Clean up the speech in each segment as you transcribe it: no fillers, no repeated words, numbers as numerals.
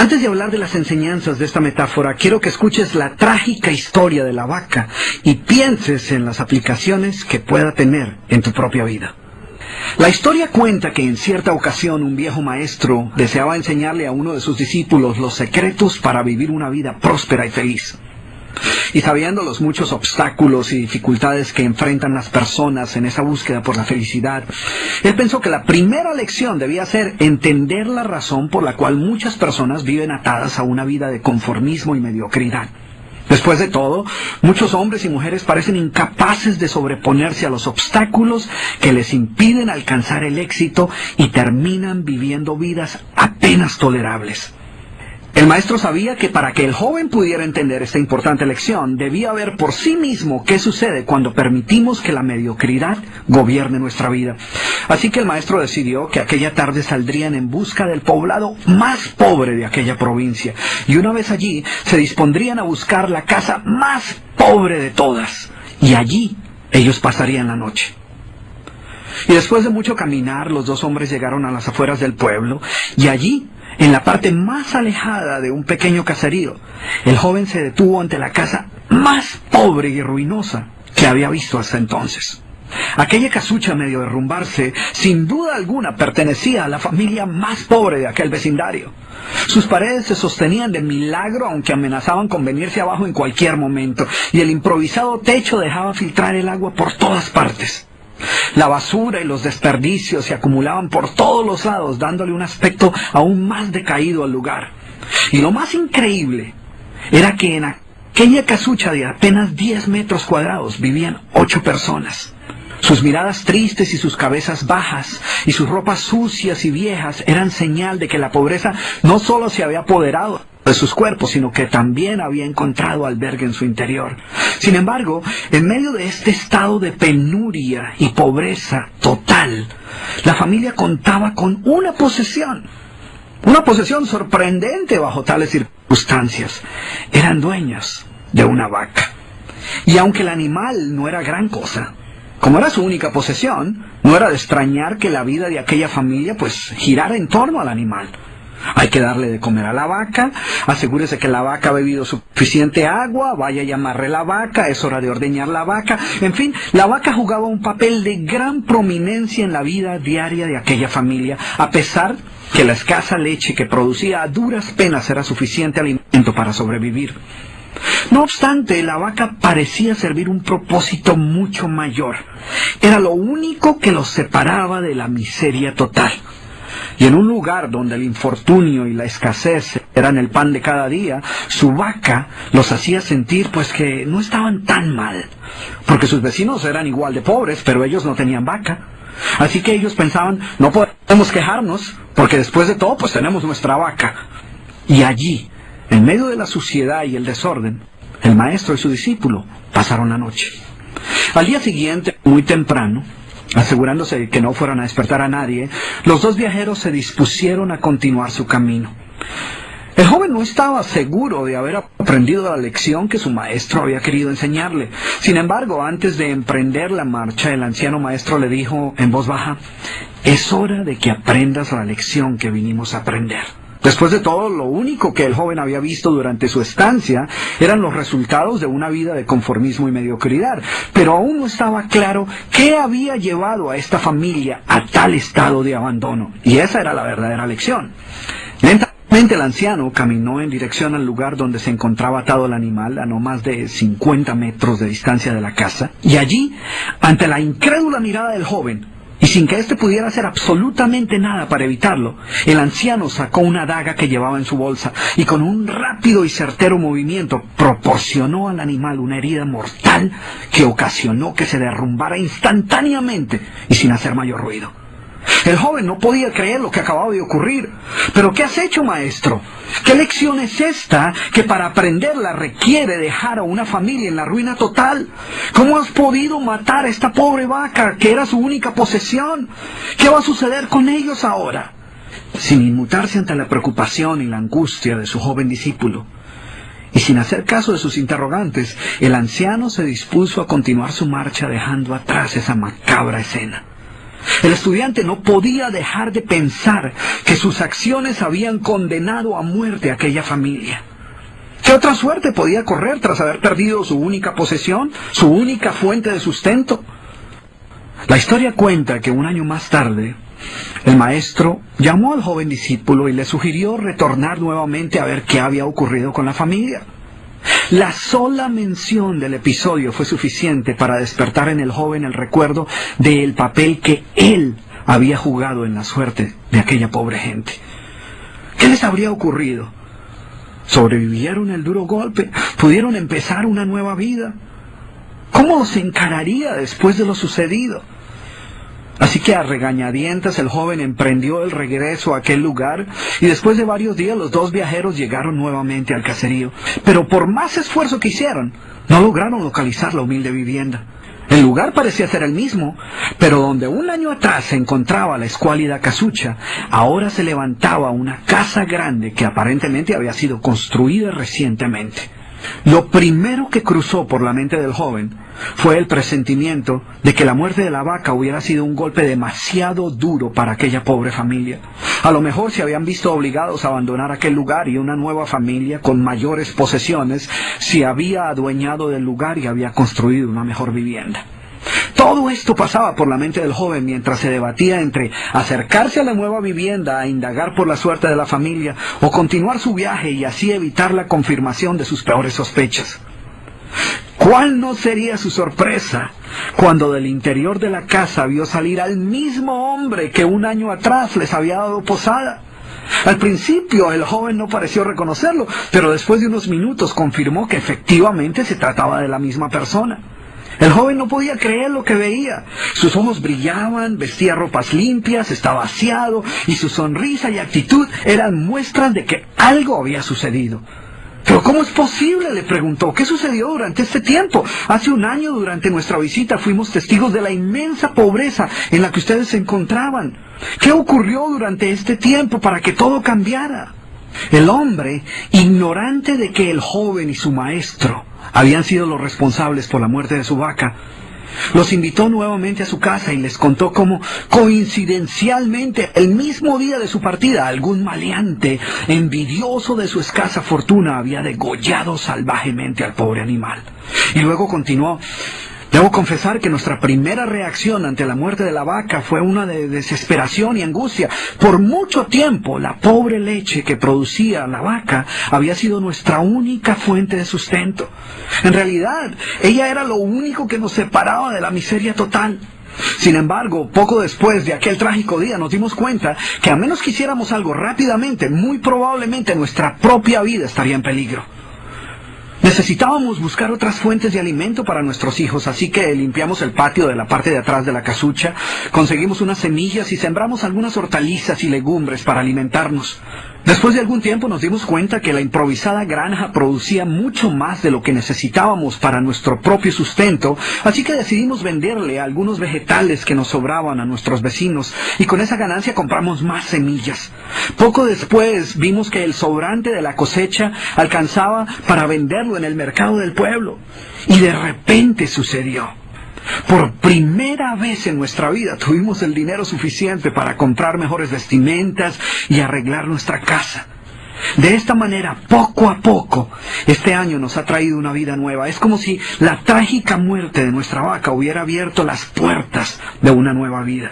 Antes de hablar de las enseñanzas de esta metáfora, quiero que escuches la trágica historia de la vaca y pienses en las aplicaciones que pueda tener en tu propia vida. La historia cuenta que en cierta ocasión un viejo maestro deseaba enseñarle a uno de sus discípulos los secretos para vivir una vida próspera y feliz. Y sabiendo los muchos obstáculos y dificultades que enfrentan las personas en esa búsqueda por la felicidad, él pensó que la primera lección debía ser entender la razón por la cual muchas personas viven atadas a una vida de conformismo y mediocridad. Después de todo, muchos hombres y mujeres parecen incapaces de sobreponerse a los obstáculos que les impiden alcanzar el éxito y terminan viviendo vidas apenas tolerables. El maestro sabía que para que el joven pudiera entender esta importante lección, debía ver por sí mismo qué sucede cuando permitimos que la mediocridad gobierne nuestra vida. Así que el maestro decidió que aquella tarde saldrían en busca del poblado más pobre de aquella provincia, y una vez allí se dispondrían a buscar la casa más pobre de todas, y allí ellos pasarían la noche. Y después de mucho caminar, los dos hombres llegaron a las afueras del pueblo, y allí, en la parte más alejada de un pequeño caserío, el joven se detuvo ante la casa más pobre y ruinosa que había visto hasta entonces. Aquella casucha, medio derrumbarse, sin duda alguna pertenecía a la familia más pobre de aquel vecindario. Sus paredes se sostenían de milagro, aunque amenazaban con venirse abajo en cualquier momento, y el improvisado techo dejaba filtrar el agua por todas partes. La basura y los desperdicios se acumulaban por todos los lados, dándole un aspecto aún más decaído al lugar. Y lo más increíble era que en aquella casucha de apenas 10 metros cuadrados vivían 8 personas. Sus miradas tristes y sus cabezas bajas y sus ropas sucias y viejas eran señal de que la pobreza no solo se había apoderado de sus cuerpos, sino que también había encontrado albergue en su interior. Sin embargo, en medio de este estado de penuria y pobreza total, la familia contaba con una posesión sorprendente bajo tales circunstancias. Eran dueños de una vaca. Y aunque el animal no era gran cosa, como era su única posesión, no era de extrañar que la vida de aquella familia girara en torno al animal. Hay que darle de comer a la vaca, asegúrese que la vaca ha bebido suficiente agua, vaya y amarre la vaca, es hora de ordeñar la vaca. En fin, la vaca jugaba un papel de gran prominencia en la vida diaria de aquella familia, a pesar que la escasa leche que producía a duras penas era suficiente alimento para sobrevivir. No obstante, la vaca parecía servir un propósito mucho mayor. Era lo único que los separaba de la miseria total. Y en un lugar donde el infortunio y la escasez eran el pan de cada día, su vaca los hacía sentir que no estaban tan mal, porque sus vecinos eran igual de pobres, pero ellos no tenían vaca. Así que ellos pensaban, no podemos quejarnos, porque después de todo tenemos nuestra vaca. Y allí, en medio de la suciedad y el desorden, el maestro y su discípulo pasaron la noche. Al día siguiente, muy temprano, asegurándose de que no fueran a despertar a nadie, los dos viajeros se dispusieron a continuar su camino. El joven no estaba seguro de haber aprendido la lección que su maestro había querido enseñarle. Sin embargo, antes de emprender la marcha, el anciano maestro le dijo en voz baja: «Es hora de que aprendas la lección que vinimos a aprender». Después de todo, lo único que el joven había visto durante su estancia eran los resultados de una vida de conformismo y mediocridad, pero aún no estaba claro qué había llevado a esta familia a tal estado de abandono, y esa era la verdadera lección. Lentamente el anciano caminó en dirección al lugar donde se encontraba atado el animal, a no más de 50 metros de distancia de la casa, y allí, ante la incrédula mirada del joven, y sin que éste pudiera hacer absolutamente nada para evitarlo, el anciano sacó una daga que llevaba en su bolsa y con un rápido y certero movimiento proporcionó al animal una herida mortal que ocasionó que se derrumbara instantáneamente y sin hacer mayor ruido. El joven no podía creer lo que acababa de ocurrir. «¿Pero qué has hecho, maestro? ¿Qué lección es esta que para aprenderla requiere dejar a una familia en la ruina total? ¿Cómo has podido matar a esta pobre vaca que era su única posesión? ¿Qué va a suceder con ellos ahora?» Sin inmutarse ante la preocupación y la angustia de su joven discípulo, y sin hacer caso de sus interrogantes, el anciano se dispuso a continuar su marcha dejando atrás esa macabra escena. El estudiante no podía dejar de pensar que sus acciones habían condenado a muerte a aquella familia. ¿Qué otra suerte podía correr tras haber perdido su única posesión, su única fuente de sustento? La historia cuenta que un año más tarde, el maestro llamó al joven discípulo y le sugirió retornar nuevamente a ver qué había ocurrido con la familia. La sola mención del episodio fue suficiente para despertar en el joven el recuerdo del papel que él había jugado en la suerte de aquella pobre gente. ¿Qué les habría ocurrido? ¿Sobrevivieron el duro golpe? ¿Pudieron empezar una nueva vida? ¿Cómo los encararía después de lo sucedido? Así que a regañadientes el joven emprendió el regreso a aquel lugar y después de varios días los dos viajeros llegaron nuevamente al caserío. Pero por más esfuerzo que hicieron, no lograron localizar la humilde vivienda. El lugar parecía ser el mismo, pero donde un año atrás se encontraba la escuálida casucha, ahora se levantaba una casa grande que aparentemente había sido construida recientemente. Lo primero que cruzó por la mente del joven fue el presentimiento de que la muerte de la vaca hubiera sido un golpe demasiado duro para aquella pobre familia. A lo mejor se habían visto obligados a abandonar aquel lugar y una nueva familia con mayores posesiones se había adueñado del lugar y había construido una mejor vivienda. Todo esto pasaba por la mente del joven mientras se debatía entre acercarse a la nueva vivienda a indagar por la suerte de la familia o continuar su viaje y así evitar la confirmación de sus peores sospechas. ¿Cuál no sería su sorpresa cuando del interior de la casa vio salir al mismo hombre que un año atrás les había dado posada? Al principio el joven no pareció reconocerlo, pero después de unos minutos confirmó que efectivamente se trataba de la misma persona. El joven no podía creer lo que veía. Sus ojos brillaban, vestía ropas limpias, estaba aseado y su sonrisa y actitud eran muestras de que algo había sucedido. ¿Pero cómo es posible?, le preguntó. ¿Qué sucedió durante este tiempo? Hace un año, durante nuestra visita, fuimos testigos de la inmensa pobreza en la que ustedes se encontraban. ¿Qué ocurrió durante este tiempo para que todo cambiara? El hombre, ignorante de que el joven y su maestro habían sido los responsables por la muerte de su vaca, los invitó nuevamente a su casa y les contó cómo, coincidencialmente, el mismo día de su partida, algún maleante, envidioso de su escasa fortuna, había degollado salvajemente al pobre animal. Y luego continuó: debo confesar que nuestra primera reacción ante la muerte de la vaca fue una de desesperación y angustia. Por mucho tiempo, la pobre leche que producía la vaca había sido nuestra única fuente de sustento. En realidad, ella era lo único que nos separaba de la miseria total. Sin embargo, poco después de aquel trágico día nos dimos cuenta que a menos que hiciéramos algo rápidamente, muy probablemente nuestra propia vida estaría en peligro. Necesitábamos buscar otras fuentes de alimento para nuestros hijos, así que limpiamos el patio de la parte de atrás de la casucha, conseguimos unas semillas y sembramos algunas hortalizas y legumbres para alimentarnos. Después de algún tiempo nos dimos cuenta que la improvisada granja producía mucho más de lo que necesitábamos para nuestro propio sustento, así que decidimos venderle algunos vegetales que nos sobraban a nuestros vecinos y con esa ganancia compramos más semillas. Poco después vimos que el sobrante de la cosecha alcanzaba para venderlo en el mercado del pueblo. Y de repente sucedió. Por primera vez en nuestra vida tuvimos el dinero suficiente para comprar mejores vestimentas y arreglar nuestra casa. De esta manera, poco a poco, este año nos ha traído una vida nueva. Es como si la trágica muerte de nuestra vaca hubiera abierto las puertas de una nueva vida.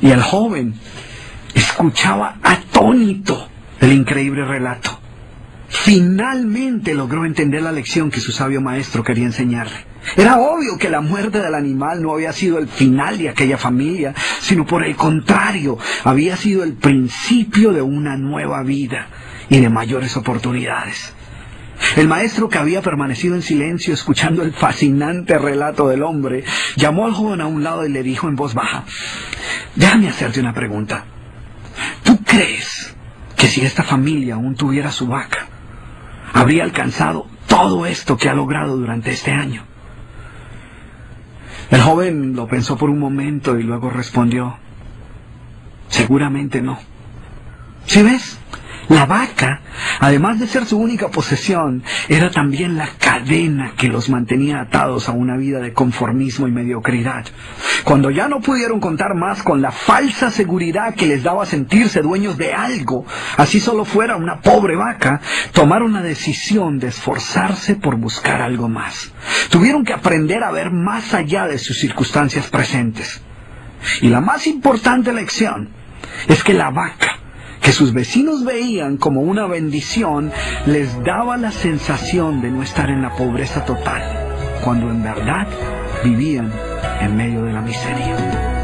Y el joven escuchaba atónito el increíble relato. Finalmente logró entender la lección que su sabio maestro quería enseñarle. Era obvio que la muerte del animal no había sido el final de aquella familia, sino por el contrario, había sido el principio de una nueva vida y de mayores oportunidades. El maestro, que había permanecido en silencio escuchando el fascinante relato del hombre, llamó al joven a un lado y le dijo en voz baja: déjame hacerte una pregunta. ¿Tú crees que si esta familia aún tuviera su vaca, habría alcanzado todo esto que ha logrado durante este año? El joven lo pensó por un momento y luego respondió: seguramente no. ¿Sí ves? La vaca, además de ser su única posesión, era también la cadena que los mantenía atados a una vida de conformismo y mediocridad. Cuando ya no pudieron contar más con la falsa seguridad que les daba sentirse dueños de algo, así solo fuera una pobre vaca, tomaron la decisión de esforzarse por buscar algo más. Tuvieron que aprender a ver más allá de sus circunstancias presentes. Y la más importante lección es que la vaca, que sus vecinos veían como una bendición, les daba la sensación de no estar en la pobreza total, cuando en verdad vivían en medio de la miseria.